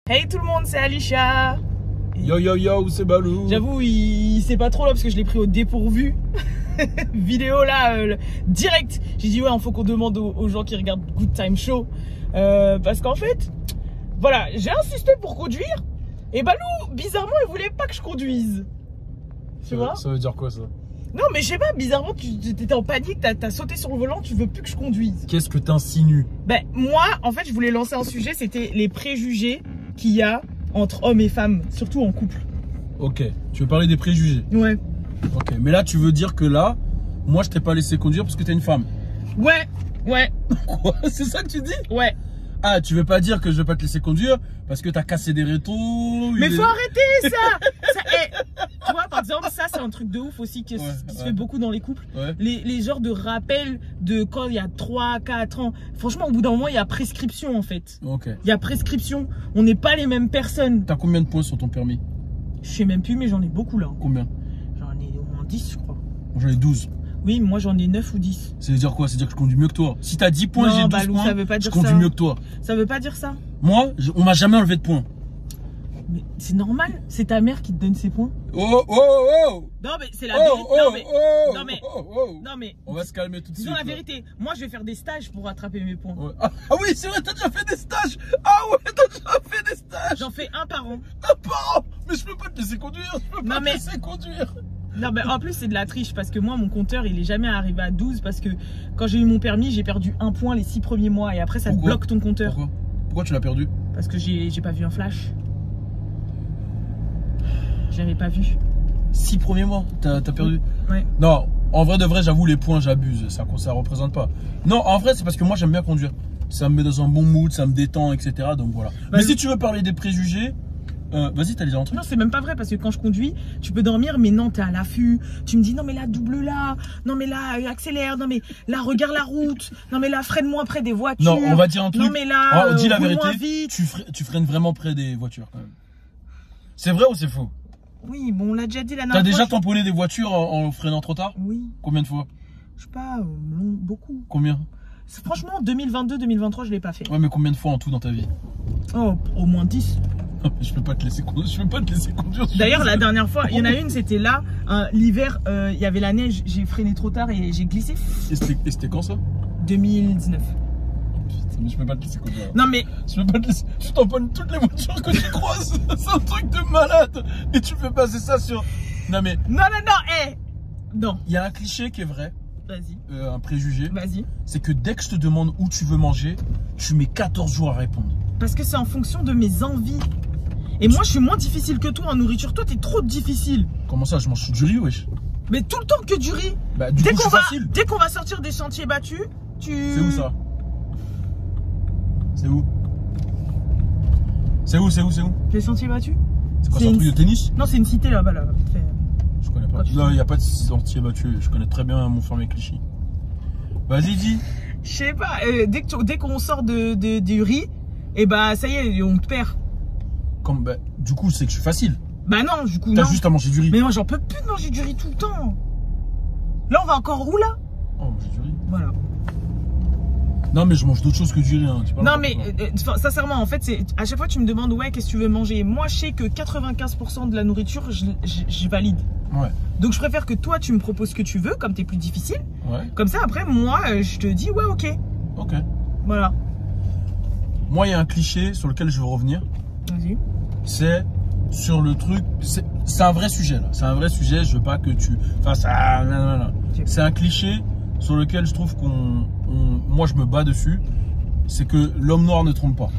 Hey tout le monde, c'est Alisha. Yo yo yo, c'est Balou. J'avoue, il sait pas trop là parce que je l'ai pris au dépourvu. Vidéo là, direct. J'ai dit ouais, il faut qu'on demande aux gens qui regardent Good Time Show. Parce qu'en fait, voilà, j'ai insisté pour conduire. Et Balou, bizarrement, il voulait pas que je conduise. Tu vois? Ça veut dire quoi ça? Non mais je sais pas, bizarrement, tu étais en panique, t'as sauté sur le volant, tu veux plus que je conduise. Qu'est-ce que t'insinues? Ben moi, en fait, je voulais lancer un sujet, c'était les préjugés qu'il y a entre hommes et femmes, surtout en couple. Ok, tu veux parler des préjugés? Ouais. Ok, mais là tu veux dire que là, moi je t'ai pas laissé conduire parce que t'es une femme? Ouais, ouais. Quoi? C'est ça que tu dis? Ouais. Ah, tu veux pas dire que je vais pas te laisser conduire parce que t'as cassé des rétros? Mais faut arrêter ça, tu vois, par exemple, ça c'est un truc de ouf aussi qui se fait beaucoup dans les couples. Ouais. Les genres de rappels de quand il y a 3, 4 ans. Franchement, au bout d'un moment, il y a prescription en fait. Ok. Il y a prescription. On n'est pas les mêmes personnes. T'as combien de points sur ton permis? Je sais même plus, mais j'en ai beaucoup là. Combien? J'en ai au moins 10, je crois. J'en ai 12. Oui, moi j'en ai 9 ou 10. Ça veut dire quoi? Ça veut dire que je conduis mieux que toi. Si t'as 10 points, Non, j'ai 12 Balou, points, ça veut pas dire je conduis ça. mieux que toi. Ça veut pas dire ça. Moi, on m'a jamais enlevé de points. Mais c'est normal, c'est ta mère qui te donne ses points. Oh oh oh! Non mais c'est la vérité. Non mais On va se calmer tout de suite. disons la là. vérité. Moi je vais faire des stages pour rattraper mes points. Ouais. Ah oui, c'est vrai, t'as déjà fait des stages. Ah ouais, t'as déjà fait des stages. J'en fais un par an. Un par an. Mais je peux pas te laisser conduire. Je peux pas te laisser conduire. Non mais en plus c'est de la triche parce que moi mon compteur il est jamais arrivé à 12 parce que quand j'ai eu mon permis j'ai perdu un point les 6 premiers mois et après ça te bloque ton compteur. Pourquoi tu l'as perdu? Parce que j'ai pas vu un flash. J'avais pas vu. 6 premiers mois, t'as perdu? Ouais. Non, en vrai de vrai, j'avoue, les points, j'abuse. Ça représente pas. Non, en vrai, c'est parce que moi, j'aime bien conduire. Ça me met dans un bon mood, ça me détend, etc. Donc voilà. Mais si tu veux parler des préjugés, vas-y, t'as déjà un truc? Non, c'est même pas vrai parce que quand je conduis, tu peux dormir, mais non, t'es à l'affût. Tu me dis, non, mais là, double là. Non, mais là, accélère. Non, mais là, regarde la route. Non, mais là, freine-moi près des voitures. Non, on va dire un truc. Non, mais là, dis la roule vérité. moins vite. Tu freines vraiment près des voitures quand même. C'est vrai ou c'est faux? Oui, bon, on l'a déjà dit la dernière fois. T'as déjà tamponné des voitures en freinant trop tard? Oui. Combien de fois? Je sais pas, beaucoup. Combien? Franchement, 2022-2023, je l'ai pas fait. Ouais, mais combien de fois en tout dans ta vie? Oh, au moins 10. Je peux pas te laisser conduire. Je peux pas te laisser conduire. D'ailleurs, la dernière fois, il y en a une, c'était là, l'hiver, il y avait la neige, j'ai freiné trop tard et j'ai glissé. Et c'était quand ça? 2019. Putain, mais je peux pas te laisser conduire. Non mais je peux pas te laisser. Tu tamponnes toutes les voitures que tu croises. C'est un truc de malade. Et tu fais passer ça sur. Non mais. Non, non. Il y a un cliché qui est vrai. Vas-y. Un préjugé. Vas-y. C'est que dès que je te demande où tu veux manger, tu mets 14 jours à répondre. Parce que c'est en fonction de mes envies. Et moi, je suis moins difficile que toi en nourriture. Toi, t'es trop difficile. Comment ça, je mange du riz, wesh? Mais tout le temps que du riz. Bah, du coup, je suis facile. Dès qu'on va sortir des sentiers battus, C'est où ça? C'est où? C'est où? Les sentiers battus? C'est quoi, c'est un truc de tennis? Non, c'est une cité là-bas, là. Je connais pas. Non, il n'y a pas de sentier battu. Je connais très bien Montfermeil-Clichy. Vas-y, dis. Je sais pas, dès qu'on sort du riz, et bah ça y est, on te perd. Du coup, c'est que je suis facile. Bah non, du coup, T'as juste à manger du riz. Mais moi, j'en peux plus de manger du riz tout le temps. Là, on va encore où là? Oh, manger du riz. Voilà. Non, mais je mange d'autres choses que du riz. Hein. Non, mais sincèrement, en fait, à chaque fois, tu me demandes, ouais, qu'est-ce que tu veux manger? Moi, je sais que 95% de la nourriture, je valide. Ouais. Donc, je préfère que toi, tu me proposes ce que tu veux, comme t'es plus difficile. Ouais. Comme ça, après, moi, je te dis, ouais, ok. Ok. Voilà. Moi, il y a un cliché sur lequel je veux revenir. Vas-y. C'est sur le truc. C'est un vrai sujet, là. C'est un vrai sujet. Je veux pas que tu fasses ça. Non. C'est un cliché sur lequel je trouve moi je me bats dessus, c'est que l'homme noir ne trompe pas.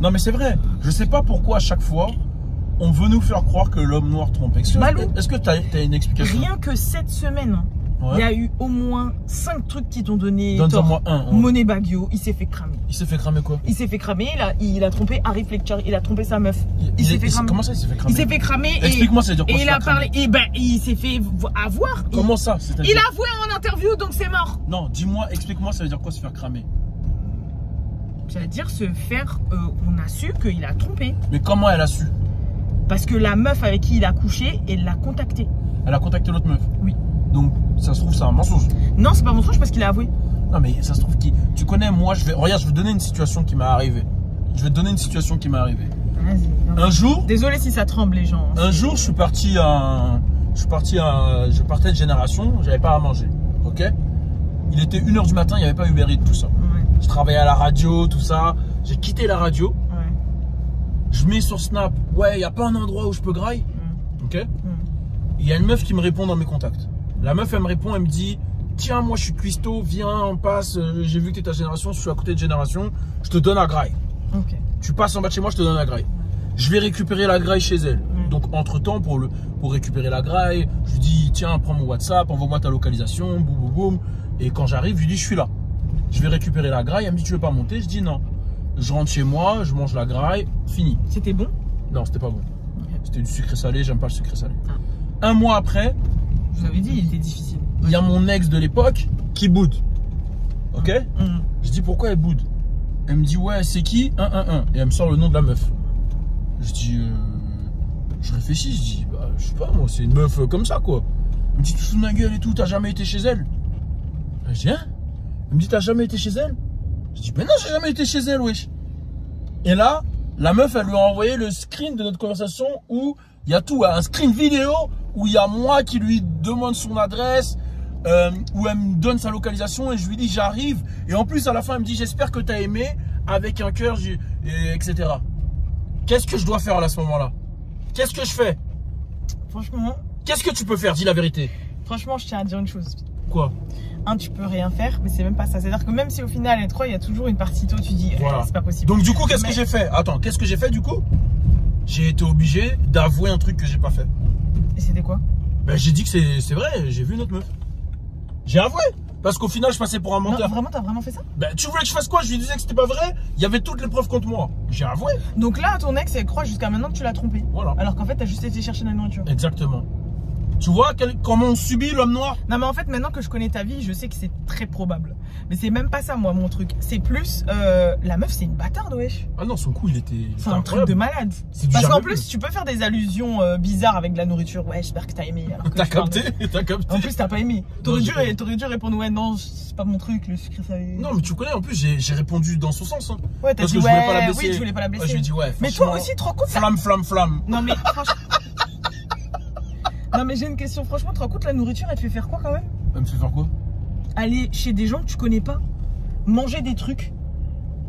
Non mais c'est vrai, je sais pas pourquoi à chaque fois on veut nous faire croire que l'homme noir trompe. Est-ce que tu as une explication? Rien que cette semaine, il y a eu au moins 5 trucs qui t'ont donné tort. Donne-en-moi un. Monet Baggio, il s'est fait cramer. Il s'est fait cramer quoi? Il s'est fait cramer, il a trompé Harry Fletcher, il a trompé sa meuf. Il s'est fait cramer. Comment ça il s'est fait cramer? Il s'est fait cramer. Explique-moi, ça veut dire quoi? Et il a parlé, et ben il s'est fait avoir. Comment ça? Il a avoué en interview, donc c'est mort. Non, dis-moi, explique-moi, ça veut dire quoi se faire cramer? C'est-à-dire se faire, on a su qu'il a trompé. Mais comment elle a su? Parce que la meuf avec qui il a couché, elle l'a contacté. Elle a contacté l'autre meuf? Oui. Donc ça se trouve c'est un mensonge? Non, c'est pas un mensonge parce qu'il a avoué. Non mais ça se trouve qui? Tu connais, moi regarde, je vais te donner une situation qui m'est arrivée. Vas-y. Un jour, Désolé si ça tremble les gens. un jour, je partais de Génération, j'avais pas à manger, ok. Il était 1 h du matin, il n'y avait pas Uber Eats, tout ça. Ouais. Je travaillais à la radio, tout ça. J'ai quitté la radio. Ouais. Je mets sur Snap, ouais, il n'y a pas un endroit où je peux graille, ok. Il y a une meuf qui me répond dans mes contacts. La meuf, elle me répond, elle me dit, tiens, moi je suis cuistot, viens, on passe, j'ai vu que tu es ta Génération, je suis à côté de Génération, je te donne à graille. Ok. Tu passes en bas de chez moi, je te donne la graille. Je vais récupérer la graille chez elle. Donc entre temps, pour récupérer la graille, je lui dis tiens, prends mon WhatsApp, envoie-moi ta localisation, boum boum boum. Et quand j'arrive, je lui dis je suis là. Je vais récupérer la graille. Elle me dit tu veux pas monter? Je dis non. Je rentre chez moi, je mange la graille, fini. C'était bon? Non, c'était pas bon. Okay. C'était du sucré salé, j'aime pas le sucré salé. Un mois après, je vous avais dit, il était difficile. Il y a mon ex de l'époque qui boude. Ok. Je dis pourquoi elle boude? Elle me dit ouais, c'est qui? Et elle me sort le nom de la meuf. Je dis, je réfléchis, je dis, bah, je sais pas moi, c'est une meuf comme ça quoi. Elle me dit, tu te fous de ma gueule et tout, t'as jamais été chez elle? Je dis, hein? Elle me dit, t'as jamais été chez elle? Je dis, ben non, j'ai jamais été chez elle, wesh. Et là, la meuf, elle lui a envoyé le screen de notre conversation où il y a tout, un screen vidéo où il y a moi qui lui demande son adresse, où elle me donne sa localisation et je lui dis, j'arrive. Et en plus, à la fin, elle me dit, j'espère que t'as aimé, avec un cœur, etc. Qu'est-ce que je dois faire à ce moment-là? Qu'est-ce que je fais? Franchement. Qu'est-ce que tu peux faire? Dis la vérité. Franchement, je tiens à dire une chose. Quoi? Tu peux rien faire, mais c'est même pas ça. C'est-à-dire que même si au final, les trois, il y a toujours une partie de toi, tu dis, voilà. C'est pas possible. Donc du coup, qu'est-ce que j'ai fait? Attends, qu'est-ce que j'ai fait du coup? J'ai été obligé d'avouer un truc que j'ai pas fait. Et c'était quoi? Ben j'ai dit que c'est vrai, j'ai vu notre meuf. J'ai avoué. Parce qu'au final, je passais pour un menteur. Non, vraiment, t'as vraiment fait ça? Ben, tu voulais que je fasse quoi? Je lui disais que c'était pas vrai. Il y avait toutes les preuves contre moi. J'ai avoué. Donc là, ton ex, elle croit jusqu'à maintenant que tu l'as trompé. Voilà. Alors qu'en fait, t'as juste été chercher de la nourriture. Exactement. Tu vois comment on subit l'homme noir? Non mais en fait maintenant que je connais ta vie, je sais que c'est très probable. Mais c'est même pas ça moi mon truc. C'est plus la meuf c'est une bâtarde wesh. Ah non son coup il était. C'est un truc de malade. Parce qu'en plus tu peux faire des allusions bizarres avec de la nourriture. Ouais j'espère que t'as aimé. T'as capté? T'as capté? En plus t'as pas aimé. T'aurais dû répondre ouais non c'est pas mon truc le sucre salé. Non mais tu connais en plus j'ai répondu dans son sens. Hein. Ouais t'as dit ouais oui je voulais pas la blesser. Ouais, je lui ai dit ouais. Mais toi aussi tu te rends compte? Flamme. Non mais franchement. Non mais j'ai une question, franchement, tu te rends compte la nourriture elle te fait faire quoi quand même? Elle me fait faire quoi? Aller chez des gens que tu connais pas, manger des trucs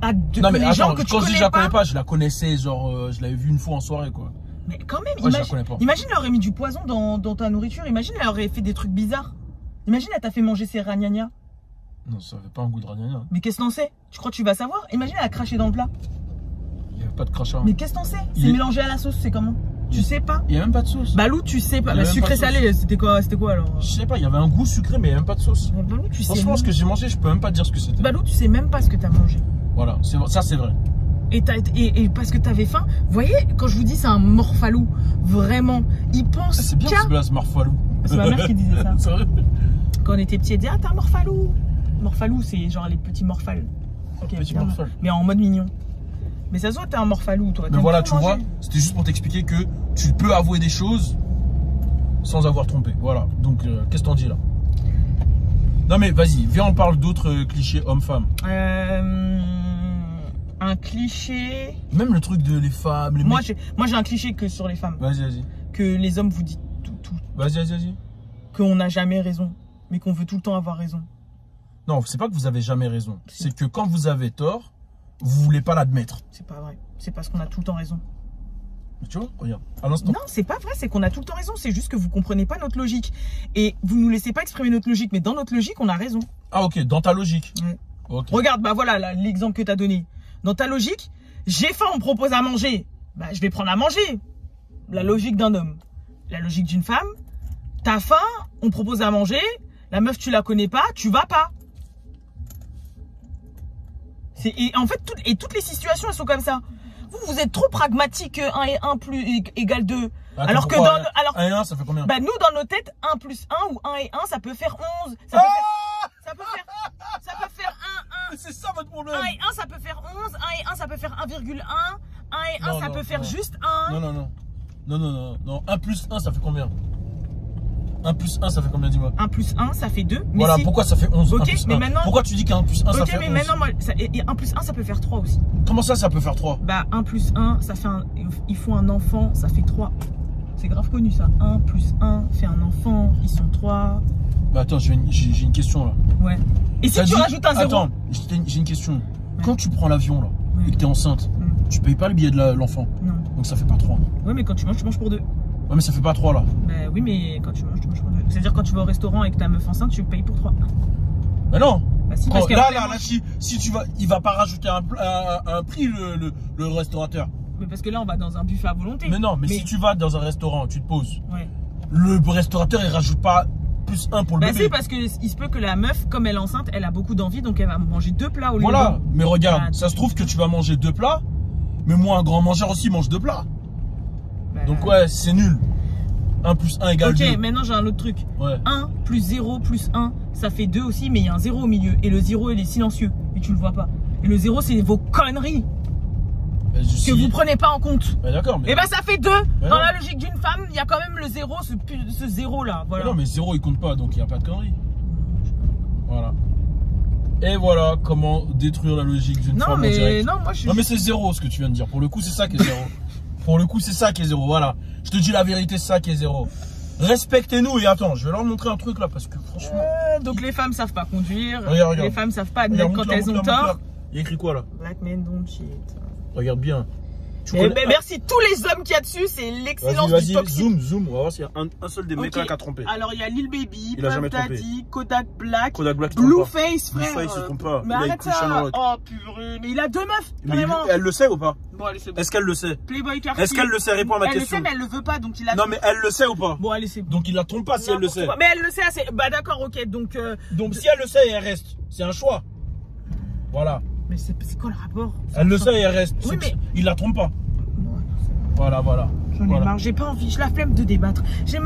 non mais les attends, gens que tu quand je dis je la connais pas, pas, je la connaissais, genre je l'avais vue une fois en soirée quoi. Mais quand même, ouais, imagine elle aurait mis du poison dans ta nourriture, imagine elle aurait fait des trucs bizarres. Imagine elle t'a fait manger ses ragnagnas. Non ça avait pas un goût de ragnagna. Mais qu'est-ce que t'en sais? Tu crois que tu vas savoir? Imagine elle a craché dans le plat. Il y avait pas de crachat. Mais qu'est-ce que t'en sais? C'est mélangé à la sauce, c'est comment? Tu sais pas? Il y a même pas de sauce. Balou, tu sais pas. Sucré salé, c'était quoi alors? Je sais pas, il y avait un goût sucré, mais il y a même pas de sauce. Balou, tu sais. Franchement, ce que j'ai mangé, je peux même pas te dire ce que c'était. Balou, tu sais même pas ce que t'as mangé. Voilà, ça c'est vrai. Et parce que t'avais faim, vous voyez, quand je vous dis c'est un morphalou, vraiment, il pense. C'est bien ce blase morphalou. C'est ma mère qui disait ça. C'est vrai. Quand on était petit, elle disait ah t'es un morphalou. Morphalou, c'est genre les petits morphales. Ok, petit morphale. Mais en mode mignon. Mais ça se voit, t'es un morphalou, toi. Mais voilà, tu vois, c'était juste pour t'expliquer que tu peux avouer des choses sans avoir trompé. Voilà, donc qu'est-ce que t'en dis là? Non mais vas-y, viens, on parle d'autres clichés hommes-femmes. Un cliché... Même le truc de les femmes, les moi j'ai un cliché que sur les femmes. Vas-y. Que les hommes vous disent tout. Vas-y. Qu'on n'a jamais raison, mais qu'on veut tout le temps avoir raison. Non, c'est pas que vous avez jamais raison. C'est que quand vous avez tort, vous voulez pas l'admettre. C'est pas vrai. C'est parce qu'on a tout le temps raison. Mais tu vois, regarde, à l'instant. Non, c'est pas vrai, c'est qu'on a tout le temps raison. C'est juste que vous comprenez pas notre logique. Et vous nous laissez pas exprimer notre logique, mais dans notre logique, on a raison. Ah ok, dans ta logique. Okay. Regarde, bah voilà l'exemple que tu as donné. Dans ta logique, j'ai faim, on me propose à manger. Bah je vais prendre à manger. La logique d'un homme. La logique d'une femme, t'as faim, on propose à manger. La meuf, tu la connais pas, tu vas pas. Et en fait, toutes les situations, elles sont comme ça. Vous êtes trop pragmatique, 1 et 1 plus égale 2. Attends, alors que 1 et 1, ça fait combien? Bah nous, dans nos têtes, 1 plus 1 ou 1 et 1, ça peut faire 11. Ça peut faire 1, 1. C'est ça votre problème. 1 et 1, ça peut faire 11. 1 et 1, ça peut faire 1,1. 1 et 1, ça peut faire juste 1. Non. 1 plus 1, ça fait combien? 1 plus 1, ça fait combien, dis-moi? 1 plus 1, ça fait 2. Mais voilà, si... pourquoi ça fait 11? Ok, 1 plus mais 1. maintenant... Pourquoi tu dis qu'un plus 1, ça fait 11? Ok, mais maintenant, moi, 1 plus 1, ça peut faire 3 aussi. Comment ça peut faire 3? Bah, 1 plus 1, ça fait ils font un enfant, ça fait 3. C'est grave connu, ça. 1 plus 1 fait un enfant, ils sont 3. Bah, attends, j'ai une question, là. Ouais. Et si tu rajoutes un 0? Attends, j'ai une question. Ouais. Quand tu prends l'avion, là, et que t'es enceinte, tu payes pas le billet de l'enfant. Non. Donc ça fait pas 3. Ouais, mais quand tu manges pour 2. Ouais, mais ça fait pas 3 là. Bah oui, mais quand tu manges pour 2. C'est-à-dire quand tu vas au restaurant avec ta meuf enceinte, tu payes pour 3. Bah non. Bah si, quand, parce que là, si tu vas, il va pas rajouter un prix le restaurateur. Mais parce que là, on va dans un buffet à volonté. Mais non, mais si tu vas dans un restaurant, tu te poses. Ouais. Le restaurateur, il rajoute pas plus 1 pour le bébé. Bah si, parce que il se peut que la meuf, comme elle est enceinte, elle a beaucoup d'envie, donc elle va manger 2 plats au lieu de... Voilà, mais regarde, ça se trouve que tu vas manger 2 plats, mais moi, un grand mangeur aussi mange 2 plats. Bah... Donc ouais, c'est nul. 1 plus 1 égale 2. Ok, maintenant j'ai un autre truc. Ouais. 1 plus 0 plus 1, ça fait 2 aussi, mais il y a un 0 au milieu. Et le 0, il est silencieux, et tu le vois pas. Et le 0, c'est vos conneries que vous prenez pas en compte. Bah d'accord, mais... Et bah ça fait 2. Dans la logique d'une femme, il y a quand même le 0, ce 0 là. Voilà. Mais non, mais 0 il compte pas, donc il n'y a pas de conneries. Voilà. Et voilà comment détruire la logique d'une femme en direct. Non, moi je suis... Non mais c'est 0 ce que tu viens de dire. Pour le coup, c'est ça qui est 0. Pour le coup, c'est ça qui est 0. Voilà. Je te dis la vérité, c'est ça qui est 0. Respectez-nous. Et attends, je vais leur montrer un truc là parce que franchement... donc les femmes savent pas conduire. Regarde. Les femmes savent pas admettre quand elles ont tort. Il y a écrit quoi là? Black men don't cheat. Regarde bien. Merci tous les hommes qu'il y a dessus, c'est l'excellence du toxique. Zoom, on va voir s'il y a un seul des mecs là qui a trompé. Alors il y a Lil Baby, Puff Daddy, Kodak Black, Blueface, frère. Blueface, il trompe pas. Mais arrête ça. Oh purée, mais il a 2 meufs, vraiment. Elle le sait ou pas? Bon, allez, c'est bon. Est-ce qu'elle le sait? Playboy Cartier. Est-ce qu'elle le sait? Réponds à ma question. Elle le sait, mais elle le veut pas, donc il a... Non, mais elle le sait ou pas? Bon, allez, c'est bon. Donc il la trompe pas si elle le sait. Mais elle le sait assez. Bah d'accord, ok, donc si elle le sait et elle reste, c'est un choix. Voilà. Mais c'est quoi le rapport? Elle le sait et elle reste. Oui, mais... Il la trompe pas. Voilà. J'en ai marre, j'ai pas envie, j'ai la flemme de débattre. Tu sais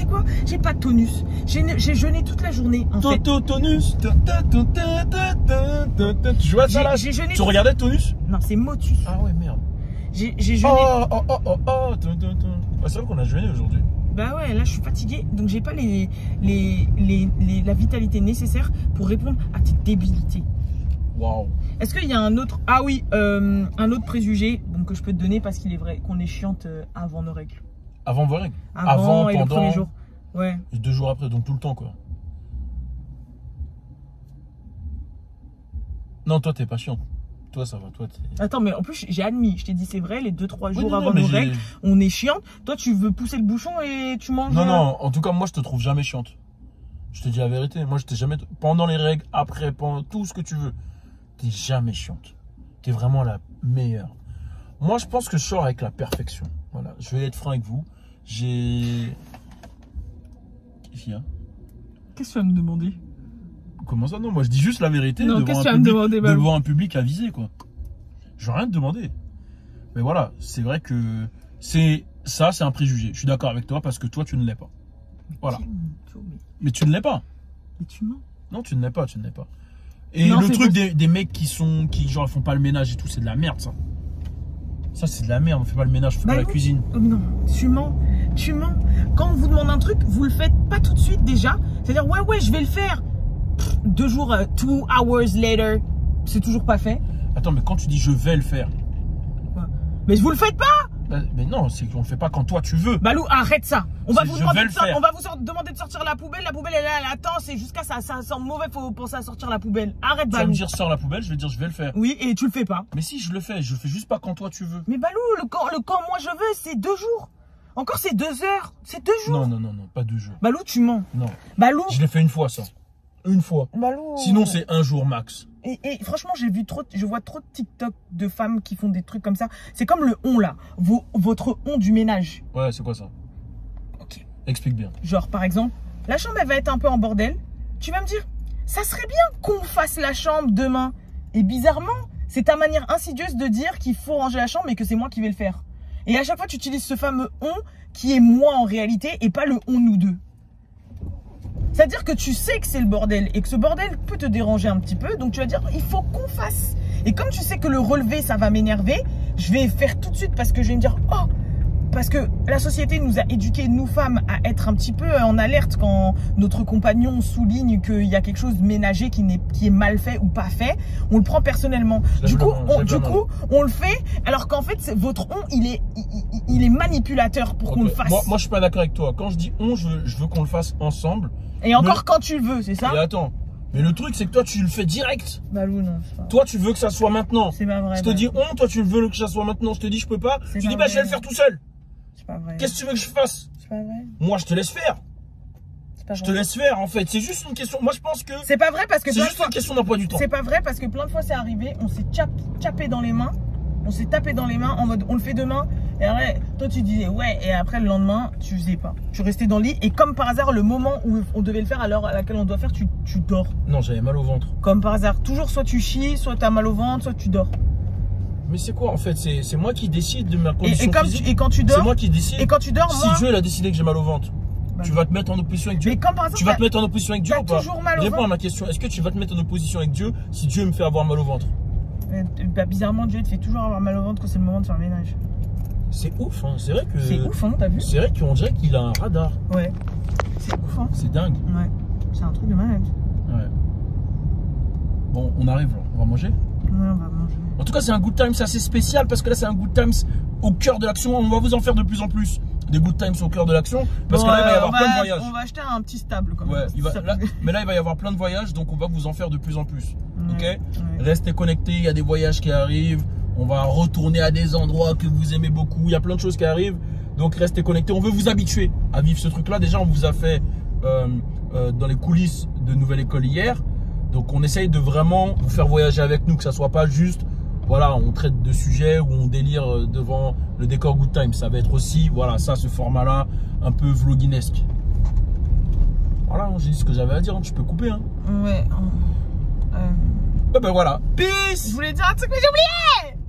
quoi? J'ai pas de tonus. J'ai jeûné toute la journée en fait. Tonus. Tu jouais à ça là? Tu regardais Tonus? Non, c'est Motus. Ah ouais, merde. J'ai jeûné. C'est vrai qu'on a jeûné aujourd'hui. Bah ouais, là je suis fatiguée, donc j'ai pas la vitalité nécessaire pour répondre à tes débilités. Waouh. Est-ce qu'il y a un autre... Ah oui, un autre préjugé donc, que je peux te donner parce qu'il est vrai qu'on est chiante avant nos règles. Avant vos règles? Avant et pendant... le premier jour. Ouais. Et 2 jours après, donc tout le temps quoi. Non, toi t'es pas chiante. Toi ça va, toi t'es... Attends, mais en plus j'ai admis, je t'ai dit c'est vrai, les 2-3 jours avant nos règles, on est chiante. Toi tu veux pousser le bouchon et tu manges... Non, en tout cas moi je te trouve jamais chiante. Je te dis la vérité, moi je t'ai jamais... Pendant les règles, après, pendant tout ce que tu veux. T'es jamais chiante. T'es vraiment la meilleure. Moi, je pense que je sors avec la perfection. Voilà, je vais être franc avec vous. Qu'est-ce qu'il y a? Qu'est-ce que tu vas me demander? Comment ça? Non, moi je dis juste la vérité. Non, qu'est-ce que tu vas me demander, devant un public avisé, quoi. Je vais rien te demander. Mais voilà, c'est vrai que c'est un préjugé. Je suis d'accord avec toi parce que toi, tu ne l'es pas. Voilà. Mais tu ne l'es pas. Mais tu mens. Non, tu ne l'es pas, Et non, le truc des mecs qui genre font pas le ménage et tout, c'est de la merde ça. Ça c'est de la merde, on fait pas le ménage, on fait pas la cuisine. Non, tu mens. Quand on vous demande un truc, vous le faites pas tout de suite déjà. C'est-à-dire ouais, je vais le faire. 2 jours, 2 hours later, c'est toujours pas fait. Attends, mais quand tu dis je vais le faire. Ouais. Mais vous le faites pas. Mais non, c'est qu'on le fait pas quand toi tu veux. Balou, arrête ça. On va vous demander de sortir la poubelle. La poubelle elle est là, elle attend. C'est jusqu'à ça sent mauvais. Faut penser à sortir la poubelle. Arrête, Balou. Tu vas me dire sors la poubelle, je vais dire je vais le faire. Oui, et tu le fais pas. Mais si je le fais juste pas quand toi tu veux. Mais Balou, le quand moi je veux, c'est 2 jours. Encore c'est 2 heures. C'est 2 jours. Non, pas 2 jours. Balou, tu mens. Non. Balou. Je l'ai fait une fois ça. Une fois. Balou. Sinon c'est 1 jour max. Et franchement, je vois trop de TikTok de femmes qui font des trucs comme ça. C'est comme le on là, votre on du ménage. Ouais, c'est quoi ça? Ok. Explique bien. Genre par exemple, la chambre elle va être un peu en bordel. Tu vas me dire, ça serait bien qu'on fasse la chambre demain. Et bizarrement, c'est ta manière insidieuse de dire qu'il faut ranger la chambre et que c'est moi qui vais le faire. Et à chaque fois, tu utilises ce fameux on qui est moi en réalité et pas le on nous deux. C'est-à-dire que tu sais que c'est le bordel et que ce bordel peut te déranger un petit peu. Donc tu vas dire, il faut qu'on fasse. Et comme tu sais que le relever, ça va m'énerver, je vais faire tout de suite parce que je vais me dire, oh, parce que la société nous a éduqués, nous femmes, à être un petit peu en alerte quand notre compagnon souligne qu'il y a quelque chose ménager qui est mal fait ou pas fait. On le prend personnellement. Du coup, on le fait, alors qu'en fait, votre on, il est manipulateur pour qu'on le fasse. Moi, je suis pas d'accord avec toi. Quand je dis on, je veux qu'on le fasse ensemble. Et encore quand tu le veux, c'est ça? Et attends. Mais le truc, c'est que toi, tu le fais direct. Balou, non. Toi, tu veux que ça soit maintenant. C'est pas vrai. Je te dis on, toi, tu veux que ça soit maintenant. Je te dis, je peux pas. Tu dis, bah, je vais le faire tout seul. C'est pas vrai. Qu'est-ce que tu veux que je fasse? C'est pas vrai. Moi, je te laisse faire. Je te laisse faire, en fait. C'est juste une question. Moi, je pense que. C'est pas vrai parce que. C'est juste une question d'emploi du temps. C'est pas vrai parce que plein de fois, c'est arrivé. On s'est tapé dans les mains. On s'est tapé dans les mains en mode on le fait demain. Et après, toi tu disais ouais. Et après le lendemain, tu faisais pas. Tu restais dans le lit. Et comme par hasard, le moment où on devait le faire à l'heure à laquelle on doit faire, tu dors. Non, j'avais mal au ventre. Comme par hasard. Toujours soit tu chies, soit tu as mal au ventre, soit tu dors. Mais c'est quoi en fait? C'est moi qui décide de ma condition physique. Et quand tu dors. C'est moi qui décide. Et quand tu dors, si Dieu il a décidé que j'ai mal au ventre, tu vas te mettre en opposition avec Dieu. Mais comme par hasard, tu vas te mettre en opposition avec Dieu ou pas? Toujours mal au ventre. Réponds à ma question. Est-ce que tu vas te mettre en opposition avec Dieu si Dieu me fait avoir mal au ventre? Bah, bizarrement, Dieu te fait toujours avoir mal au ventre quand c'est le moment de faire le ménage. C'est ouf, hein. C'est vrai que. C'est ouf, hein, t'as vu? C'est vrai qu'on dirait qu'il a un radar. Ouais. C'est ouf, hein. C'est dingue. Ouais. C'est un truc de malade. Ouais. Bon, on arrive là. On va manger? Ouais, on va manger. En tout cas, c'est un Good Times assez spécial parce que là, c'est un Good Times au cœur de l'action. On va vous en faire de plus en plus. Des Good Times au cœur de l'action. Parce que là, il va y avoir plein de voyages. On va acheter un petit stable quand même. Ouais, mais là, il va y avoir plein de voyages. Donc, on va vous en faire de plus en plus. Ok? Ouais. Restez connectés. Il y a des voyages qui arrivent. On va retourner à des endroits que vous aimez beaucoup. Il y a plein de choses qui arrivent. Donc, restez connectés. On veut vous habituer à vivre ce truc-là. Déjà, on vous a fait dans les coulisses de Nouvelle École hier. Donc, on essaye de vraiment vous faire voyager avec nous. Que ça soit pas juste, voilà, on traite de sujets où on délire devant le décor Good Time. Ça va être aussi, voilà, ça, ce format-là, un peu vloginesque. Voilà, j'ai dit ce que j'avais à dire. Hein. Tu peux couper. Hein. Ouais. Ben voilà. Peace! Je voulais dire un truc, mais j'ai oublié!